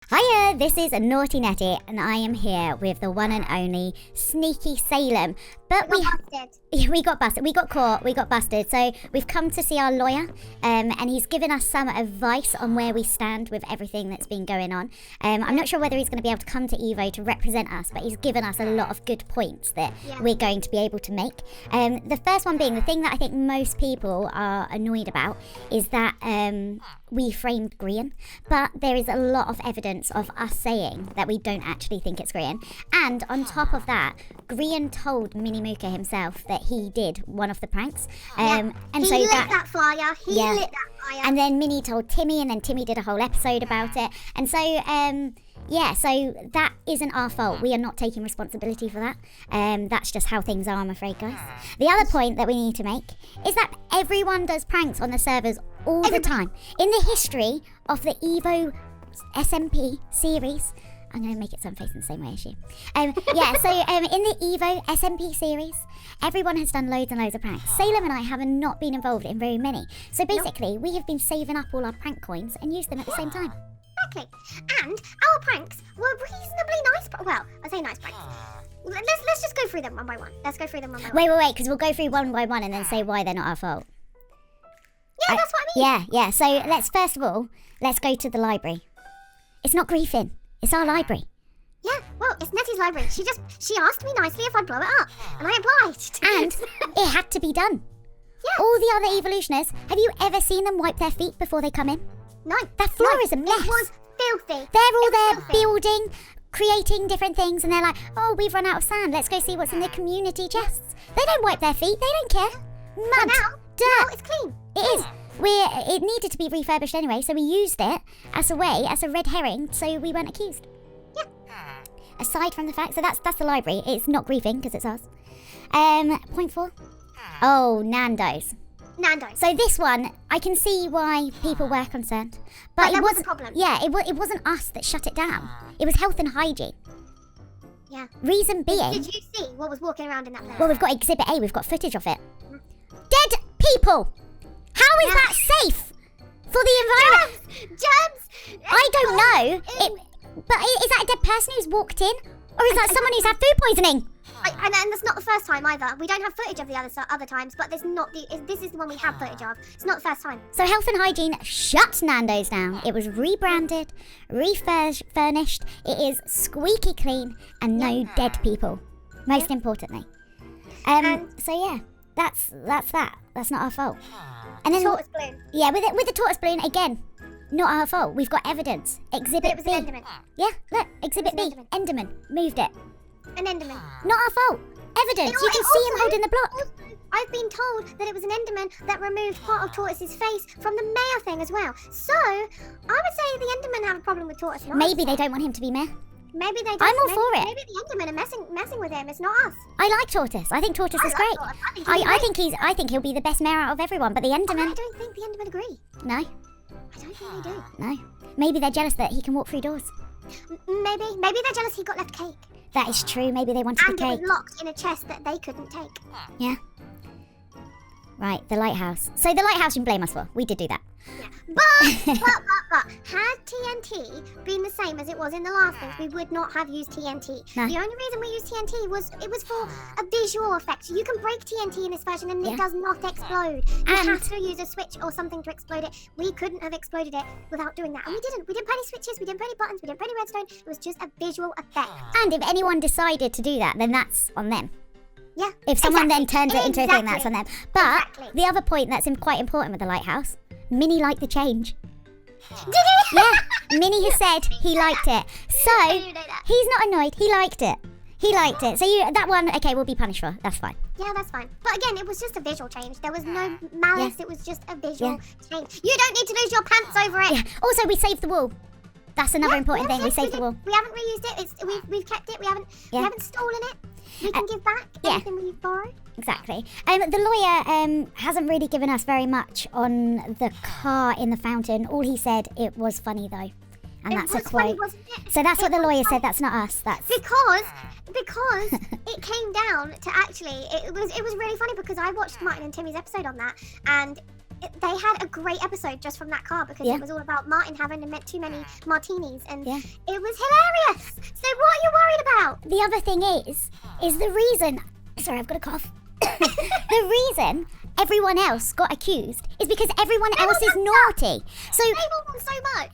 Hiya, this is Naughty Netty, and I am here with the one and only Sneaky Salem. But we got busted. We got caught. We got busted. So we've come to see our lawyer, and he's given us some advice on where we stand with everything that's been going on. I'm not sure whether he's going to be able to come to Evo to represent us, but he's given us a lot of good points that we're going to be able to make. The first one being the thing that I think most people are annoyed about is that we framed Grian, but there is a lot of evidence of us saying that we don't actually think it's Grian. And on top of that, Grian told Mini Mooka himself that he did one of the pranks. And he so lit that flyer. He lit that flyer. And then Minnie told Timmy, and then Timmy did a whole episode about it. And so, so that isn't our fault. We are not taking responsibility for that. That's just how things are, I'm afraid, guys. The other point that we need to make is that everyone does pranks on the servers all the time. In the history of the Evo SMP series, I'm going to make it some face in the same way as you. In the Evo SMP series, everyone has done loads and loads of pranks. Salem and I have not been involved in very many. So basically, we have been saving up all our prank coins and used them at the same time. Exactly. And our pranks were reasonably nice. Well, I say nice pranks. Let's just go through them one by one. Let's go through them one by one. Wait, because we'll go through one by one and then say why they're not our fault. Yeah, that's what I mean. Yeah. So let's go to the library. It's not griefing. It's our library. Yeah, well, it's Netty's library. She asked me nicely if I'd blow it up, and I obliged. And it had to be done. Yeah. All the other evolutioners, have you ever seen them wipe their feet before they come in? No. That floor is a mess. It was filthy. They're all there building, creating different things, and they're like, oh, we've run out of sand. Let's go see what's in the community chests. They don't wipe their feet. They don't care. Mud, now it's clean. It is. It needed to be refurbished anyway, so we used it as a red herring, so we weren't accused. Yeah. Aside from the fact, so that's the library. It's not griefing because it's us. Point 4. Oh, Nando's. Nando's. So this one, I can see why people were concerned, but that was a problem. Yeah, it wasn't us that shut it down. It was health and hygiene. Yeah. Reason being. Did you see what was walking around in that place? Well, we've got Exhibit A. We've got footage of it. Dead people. How is that safe for the environment? Germs. I don't know. But is that a dead person who's walked in? Or is that someone who's had food poisoning? And that's not the first time either. We don't have footage of the other times, but this is the one we have footage of. It's not the first time. So health and hygiene shut Nando's down. It was rebranded, refurnished. It is squeaky clean and no dead people. Most importantly. So yeah, that's that. That's not our fault. And then tortoise balloon. Yeah, with the tortoise balloon again. Not our fault. We've got evidence. Exhibit B. B. An Enderman. Yeah, look, Exhibit B. Enderman. Moved it. An Enderman. Not our fault. Evidence. You can see him holding the block. Also, I've been told that it was an Enderman that removed part of Tortoise's face from the mayor thing as well. So, I would say the Endermen have a problem with Tortoise. Maybe they don't want him to be mayor. Maybe they don't. I'm all for it. Maybe the Endermen are messing with him. It's not us. I like Tortoise. I think Tortoise is great. I think he'll be the best mayor out of everyone. But the Endermen. I don't think the Endermen agree. No. I don't think they do. No. Maybe they're jealous that he can walk through doors. Maybe they're jealous he got left cake. That is true. Maybe they wanted the cake. And it was locked in a chest that they couldn't take. Yeah. Right, the lighthouse. So the lighthouse you can blame us for. We did do that. Yeah. But, had TNT been the same as it was in the last things, we would not have used TNT. No. The only reason we used TNT was for a visual effect. You can break TNT in this version and it does not explode. You have to use a switch or something to explode it. We couldn't have exploded it without doing that. And we didn't. We didn't put any switches, we didn't put any buttons, we didn't put any redstone. It was just a visual effect. And if anyone decided to do that, then that's on them. Yeah. If someone then turns it into a thing, that's on them. But the other point that's quite important with the lighthouse, Minnie liked the change. Did he? Yeah, Minnie has said he liked it. So, he's not annoyed. He liked it. So that one, okay, we'll be punished for. That's fine. Yeah, that's fine. But again, it was just a visual change. There was no malice. It was just a visual change. You don't need to lose your pants over it. Yeah. Also, we saved the wall. That's another important thing. We saved the wall. We haven't reused it. We've kept it. We haven't stolen it. We can give back anything we've borrowed. Exactly. The lawyer hasn't really given us very much on the car in the fountain. All he said, it was funny though. And that's a quote. Funny, wasn't it? So that's what the lawyer said. That's not us. That's because it came down to actually it was really funny because I watched Martin and Timmy's episode on that, and they had a great episode just from that car because it was all about Martin having too many martinis, and it was hilarious. So what are you worried about? The other thing is the reason. Sorry, I've got a cough. The reason everyone else got accused is because everyone else is naughty. So they want so much.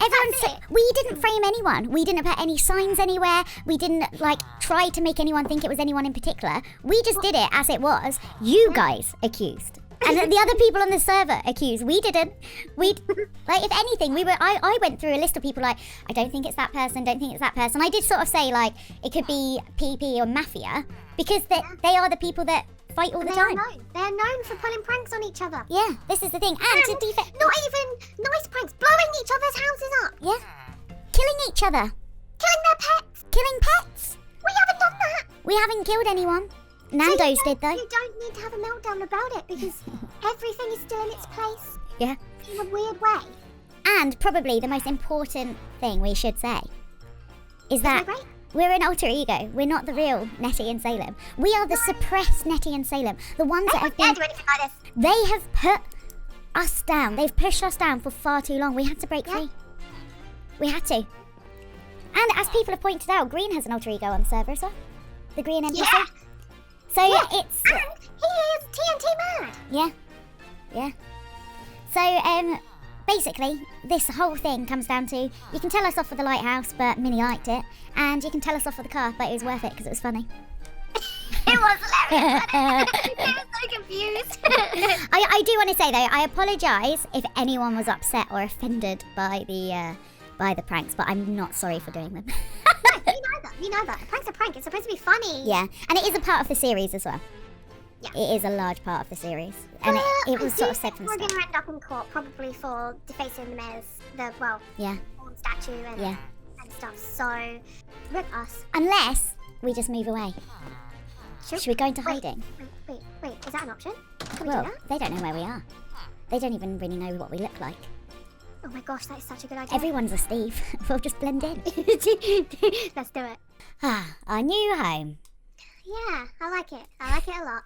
We didn't frame anyone. We didn't put any signs anywhere. We didn't like try to make anyone think it was anyone in particular. We just did it as it was. You guys accused. And the other people on the server accused. We didn't. Like, if anything, I went through a list of people like, I don't think it's that person, don't think it's that person. I did sort of say, like, it could be PP or Mafia, because they are the people that fight all the time. They're known for pulling pranks on each other. Yeah, this is the thing. And to defend... Not even nice pranks, blowing each other's houses up. Yeah. Killing each other. Killing their pets. Killing pets. We haven't done that. We haven't killed anyone. Nando's did, though. You don't need to have a meltdown about it because everything is still in its place. Yeah. In a weird way. And probably the most important thing we should say is that we're an alter ego. We're not the real Netty and Salem. We are the suppressed Netty and Salem. The ones that have been... do anything like this. They have put us down. They've pushed us down for far too long. We had to break free. We had to. And as people have pointed out, Green has an alter ego on the server as well. The Green NPC. Yeah. So it's... And he is TNT mad. Yeah. Yeah. So, basically, this whole thing comes down to, you can tell us off for the lighthouse, but Minnie liked it. And you can tell us off for the car, but it was worth it because it was funny. It was hilarious. I was so confused. I do want to say, though, I apologise if anyone was upset or offended by the pranks, but I'm not sorry for doing them. You know that. A prank's a prank. It's supposed to be funny. Yeah, and it is a part of the series as well. Yeah. It is a large part of the series. And it was sort of said from the start. We're going to end up in court probably for defacing the mayor's, statue and stuff. So, rip us. Unless we just move away. Should we go into hiding? Wait. Is that an option? Well, they don't know where we are. They don't even really know what we look like. Oh my gosh, that is such a good idea. Everyone's a Steve. We'll just blend in. Let's do it. Our new home. Yeah, I like it. I like it a lot.